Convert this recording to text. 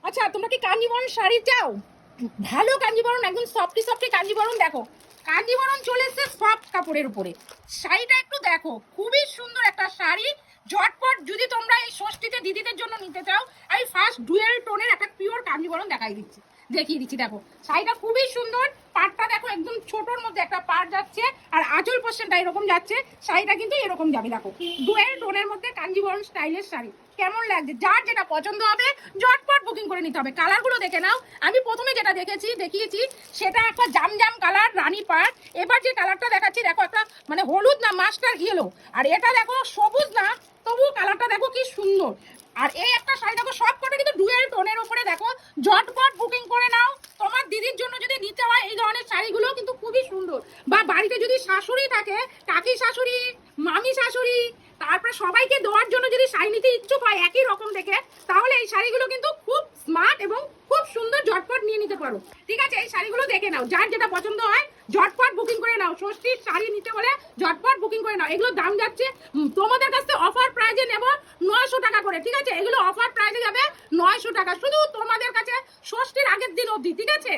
আচ্ছা, তোমরা কি কাঞ্জিবরণ শাড়ি চাও? ভালো কাঞ্জিবরণ, একদম সফটি সফটি কাঞ্জিবরণ। দেখো কাঞ্জিবরণ চলে এসছে সফট কাপড়ের উপরে। শাড়িটা একটু দেখো, খুবই সুন্দর একটা শাড়ি। ঝটপট যদি তোমরা এই ষষ্ঠীতে দিদিদের জন্য নিতে চাও, আমি ফার্স্ট ডুয়েল টোনের একটা পিওর কাঞ্জিবরণ দেখিয়ে দিচ্ছি। দেখো শাড়িটা খুবই সুন্দর। পাড়টা দেখো একদম ছোটর মধ্যে একটা পাড় যাচ্ছে, আর আঁচল পোর্শনটা এরকম যাচ্ছে। শাড়িটা কিন্তু এরকম যাবে। দেখো ডুয়েল টোনের মধ্যে কাঞ্জিবরণ স্টাইলের শাড়ি কেমন লাগছে? যার যেটা পছন্দ হবে ঝটপট বুকিং করে নিতে হবে। কালারগুলো দেখে নাও। আমি প্রথমে যেটা দেখিয়েছি সেটা একটা জামজাম কালার, রানী পাড়। এবার যে কালারটা দেখাচ্ছি দেখো একটা মানে হলুদ না মাস্টার ইয়েলো, আর এটা দেখো সবুজ না, তবু কালারটা দেখো কি সুন্দর। আর এই একটা শাড়ি দেখো সব কটা কিন্তু ডুয়েল টোনের উপরে। দেখো ঝটপট বুকিং করে নাও। তোমার দিদির জন্য যদি নিতে হয় এই ধরনের শাড়িগুলো কিন্তু খুবই সুন্দর। বা বাড়িতে যদি শাশুড়ি থাকে, কাকি শাশুড়ি, মামি শাশুড়ি, তারপরে সবাইকে দেওয়ার জন্য যদি শাড়ি নিতে ইচ্ছুক হয় একই রকম দেখে, তাহলে এই শাড়িগুলো কিন্তু খুব স্মার্ট এবং খুব সুন্দর। ঝটপট নিয়ে নিতে পারো। ঠিক আছে, এই শাড়িগুলো দেখে নাও, যার যেটা পছন্দ হয় ঝটপট বুকিং করে নাও। ষষ্ঠীর শাড়ি নিতে হলে ঝটপট বুকিং করে নাও। এগুলো দাম যাচ্ছে তোমাদের কাছে অফার প্রাইজে নেব 900 টাকা করে। ঠিক আছে, এগুলো অফার প্রাইজে যাবে 900 টাকা, শুধু তোমাদের কাছে ষষ্ঠীর আগের দিন অবধি। ঠিক আছে।